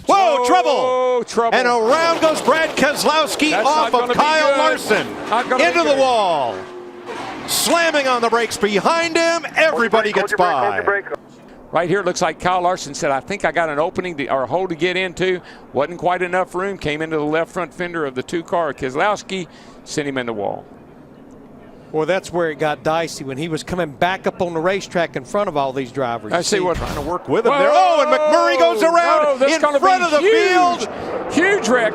Whoa, trouble! Trouble. And around goes Brad Keselowski off of Kyle Larson into the wall. Slamming on the brakes behind him. Everybody gets by. Right here, it looks like Kyle Larson said, I think I got an opening or a hole to get into. Wasn't quite enough room. Came into the left front fender of the two-car. Keselowski sent him in the wall. Well, that's where it got dicey when he was coming back up on the racetrack in front of all these drivers. I see what trying to work with him there. Oh, and McMurray goes around in front of the field. Huge wreck.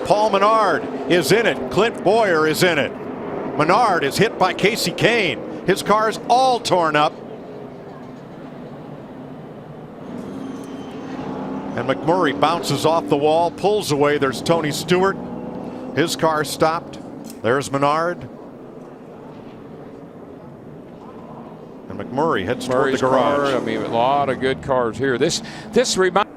Paul Menard is in it. Clint Boyer is in it. Menard is hit by Casey Kane. His car is all torn up. And McMurray bounces off the wall, pulls away. There's Tony Stewart. His car stopped. There's Menard. And McMurray heads toward the garage. I mean, a lot of good cars here. This reminds.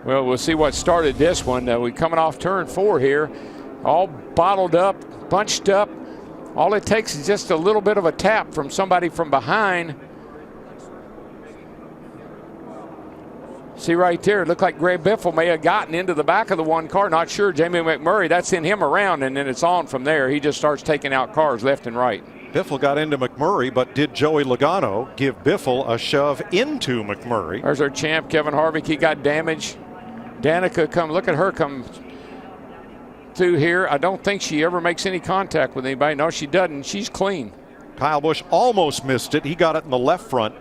Well, we'll see what started this one. We're coming off turn 4 here, all bottled up, bunched up. All it takes is just a little bit of a tap from somebody from behind. See right there, it looked like Greg Biffle may have gotten into the back of the one car. Not sure. Jamie McMurray, that's in him around, and then it's on from there. He just starts taking out cars left and right. Biffle got into McMurray, but did Joey Logano give Biffle a shove into McMurray? There's our champ, Kevin Harvick. He got damaged. Danica come, look at her come through here. I don't think she ever makes any contact with anybody. No, she doesn't. She's clean. Kyle Busch almost missed it. He got it in the left front.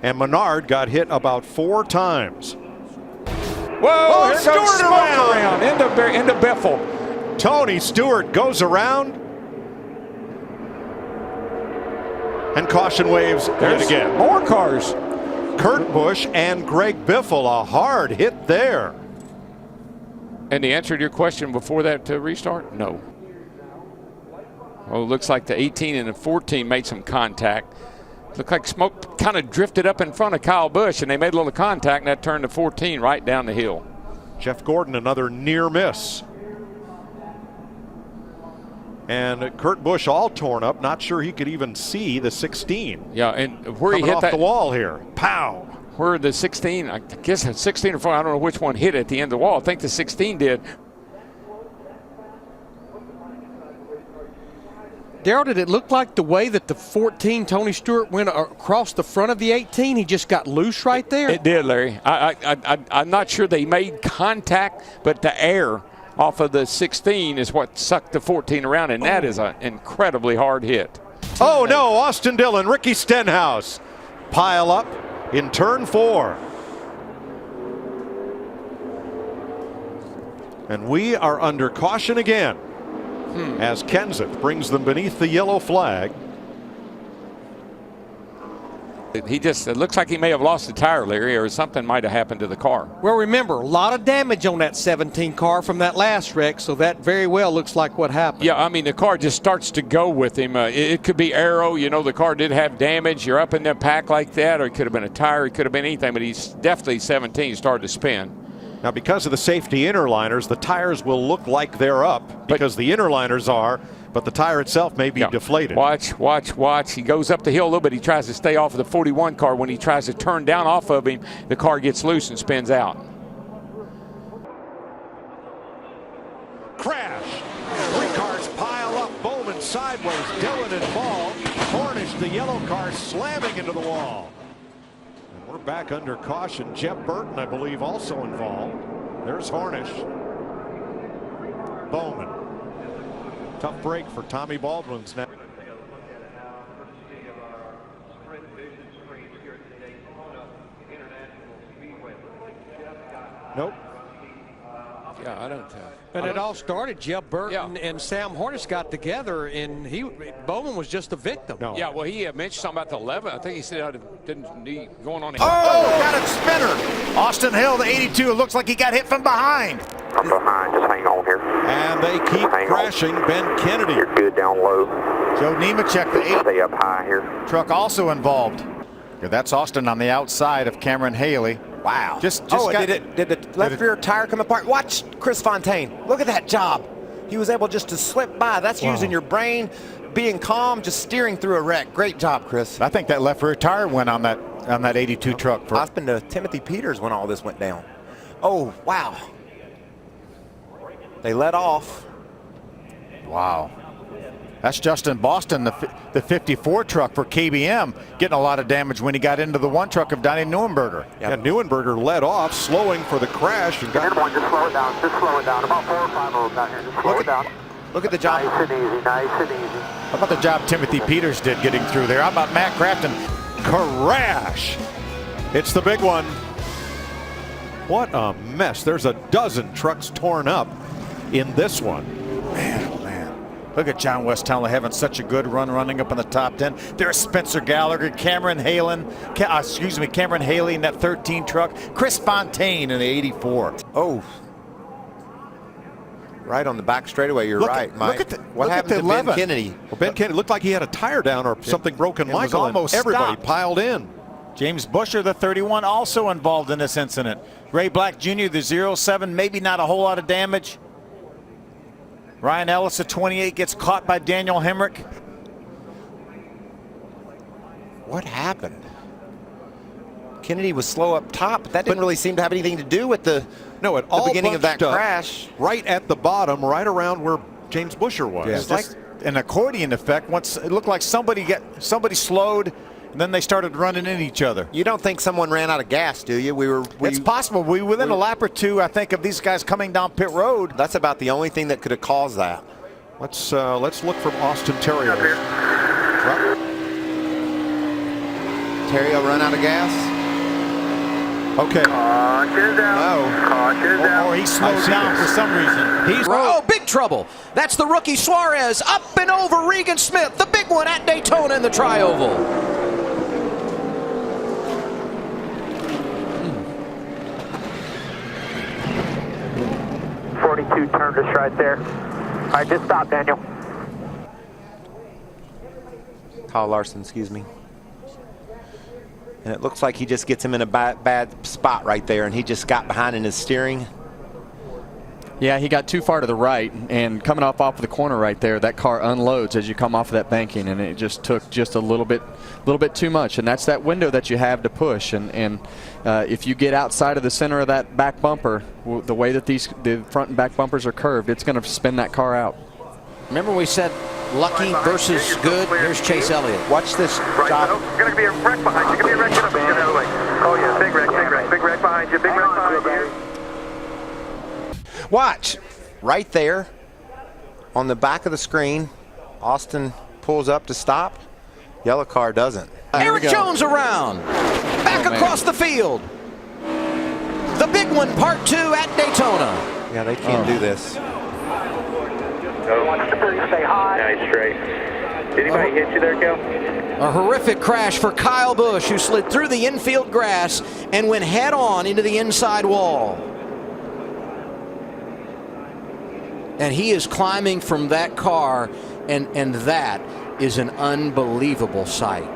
And Menard got hit about 4 times. Whoa, here Stewart goes around into Biffle. Tony Stewart goes around. And caution waves yet again. More cars. Kurt Busch and Greg Biffle, a hard hit there. And the answer to your question before that restart? No. Oh, looks like the 18 and the 14 made some contact. Looked like smoke kind of drifted up in front of Kyle Busch, and they made a little contact, and that turned to 14 right down the hill. Jeff Gordon, another near miss. And Kurt Busch all torn up. Not sure he could even see the 16. Yeah, and where he hit off the wall here. Pow! Where the 16, I guess 16 or 4, I don't know which one hit at the end of the wall. I think the 16 did. Darrell, did it look like the way that the 14 Tony Stewart went across the front of the 18, he just got loose right there? It did, Larry. I'm not sure they made contact, but the air off of the 16 is what sucked the 14 around, and that is an incredibly hard hit. Oh, no, Austin Dillon, Ricky Stenhouse pile up in turn 4. And we are under caution again. As Kenseth brings them beneath the yellow flag. It looks like he may have lost a tire, Larry, or something might have happened to the car. Well, remember, a lot of damage on that 17 car from that last wreck, so that very well looks like what happened. Yeah, I mean, the car just starts to go with him. It could be aero. You know, the car did have damage. You're up in the pack like that, or it could have been a tire. It could have been anything, but he's definitely 17 started to spin. Now, because of the safety interliners, the tires will look like they're up because the interliners are, but the tire itself may be deflated. Watch. He goes up the hill a little bit. He tries to stay off of the 41 car. When he tries to turn down off of him, the car gets loose and spins out. Crash. 3 cars pile up. Bowman sideways. Dillon involved. Cornish, the yellow car, slamming into the wall. We're back under caution. Jeff Burton, I believe, also involved. There's Hornish. Bowman. Tough break for Tommy Baldwin's now. Nope. Yeah, I don't. And it all started, Jeff Burton and Sam Hornish got together, and Bowman was just a victim. No. Yeah, well, he mentioned something about the 11. I think he said I didn't need going on. Got a spinner. Austin Hill, the 82, looks like he got hit from behind. I'm behind, just hang on here. And they keep crashing. Ben Kennedy. You're good down low. Joe Nemechek, the 8 Stay up high here. truck, also involved. Yeah, that's Austin on the outside of Cameron Haley. Wow. Just did the left rear tire come apart? Watch Chris Fontaine. Look at that job. He was able just to slip by. That's using your brain, being calm, just steering through a wreck. Great job, Chris. I think that left rear tire went on that on that 82 truck. Osman to Timothy Peters when all this went down. Oh, wow. They let off. Wow. That's Justin Boston, the 54 truck for KBM, getting a lot of damage when he got into the one truck of Donnie Neuenberger. Yeah, Neuenberger led off, slowing for the crash. And got Just slow it down. Just slow it down. About 4 or 5 of them down here. Just slow it down. Look at the job. Nice and easy. Nice and easy. How about the job Timothy Peters did getting through there? How about Matt Crafton? crash. It's the big one. What a mess. There's a dozen trucks torn up in this one. Man, oh man. Look at John Westella having such a good run running up in the top 10. There's Spencer Gallagher, Cameron Haley in that 13 truck. Chris Fontaine in the 84. Oh. Right on the back straightaway, you're right, Mike. What happened to 11? Ben Kennedy? Well, Ben Kennedy looked like he had a tire down or something broken. It was Michael, almost and everybody stopped. piled in. James Busher, the 31, also involved in this incident. Ray Black Jr., the 07, maybe not a whole lot of damage. Ryan Ellis, the 28, gets caught by Daniel Hemrick. What happened? Kennedy was slow up top, but that didn't really seem to have anything to do with the beginning of that crash. Right at the bottom, right around where James Busher was. Yeah, it's like an accordion effect. Once it looked like somebody slowed, and then they started running into each other. You don't think someone ran out of gas, do you? It's possible. Within a lap or two, I think, of these guys coming down pit road. That's about the only thing that could have caused that. Let's look from Austin Terrio. Terrio run out of gas? Okay. Caution down. Caution down. Or he slowed down for some reason. Oh, big trouble. That's the rookie Suarez up and over Regan Smith, the big one at Daytona in the Tri-Oval. 42 turned us right there. All right, just stop, Daniel. Kyle Larson, excuse me. And it looks like he just gets him in a bad spot right there, and he just got behind in his steering. Yeah, he got too far to the right, and coming off of the corner right there, that car unloads as you come off of that banking, and it just took just a little bit too much. And that's that window that you have to push. And if you get outside of the center of that back bumper, the way that the front and back bumpers are curved, it's going to spin that car out. Remember we said lucky versus good? Here's Chase Elliott. Watch this Right, job. there's going to be a wreck behind you. Going to be a wreck. Get up and get out of the way. Oh, yeah, big wreck, big wreck. Big wreck behind you. Big wreck behind you. Watch. Right there on the back of the screen, Austin pulls up to stop. Yellow car doesn't. Eric Jones around. Back across the field. The big one, part 2 at Daytona. Yeah, they can't do this. Watch the bird, stay high. Nice, straight. Did anybody hit you there, Kel? A horrific crash for Kyle Busch, who slid through the infield grass and went head on into the inside wall. And he is climbing from that car, and that is an unbelievable sight.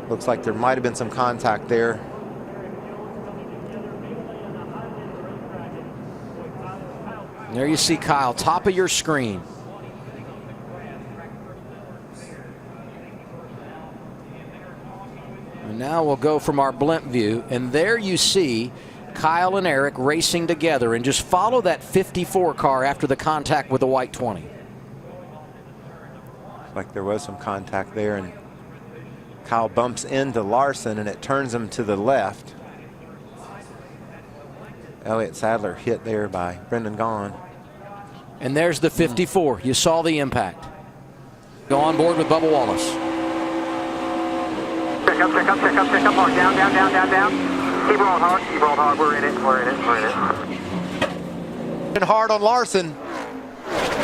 Looks like there might have been some contact there. There you see Kyle, top of your screen. And now we'll go from our blimp view, and there you see Kyle and Eric racing together, and just follow that 54 car after the contact with the white 20. Like there was some contact there, and Kyle bumps into Larson, and it turns him to the left. Elliott Sadler hit there by Brendan Gaughan. And there's the 54. You saw the impact. Go on board with Bubba Wallace. Check up, check up, check up, check up. Hard. Down, down, down, down, down. Keep rolling hard, keep rolling hard. We're in it, we're in it, we're in it. And hard on Larson.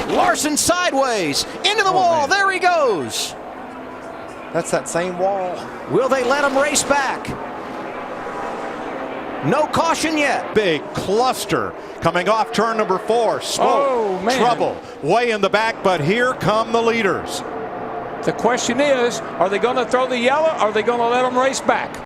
Larson sideways into the wall. Man. There he goes. That's that same wall. Will they let him race back? No caution yet. Big cluster coming off turn number 4. Smoke, trouble, way in the back, but here come the leaders. The question is, are they going to throw the yellow or are they going to let them race back?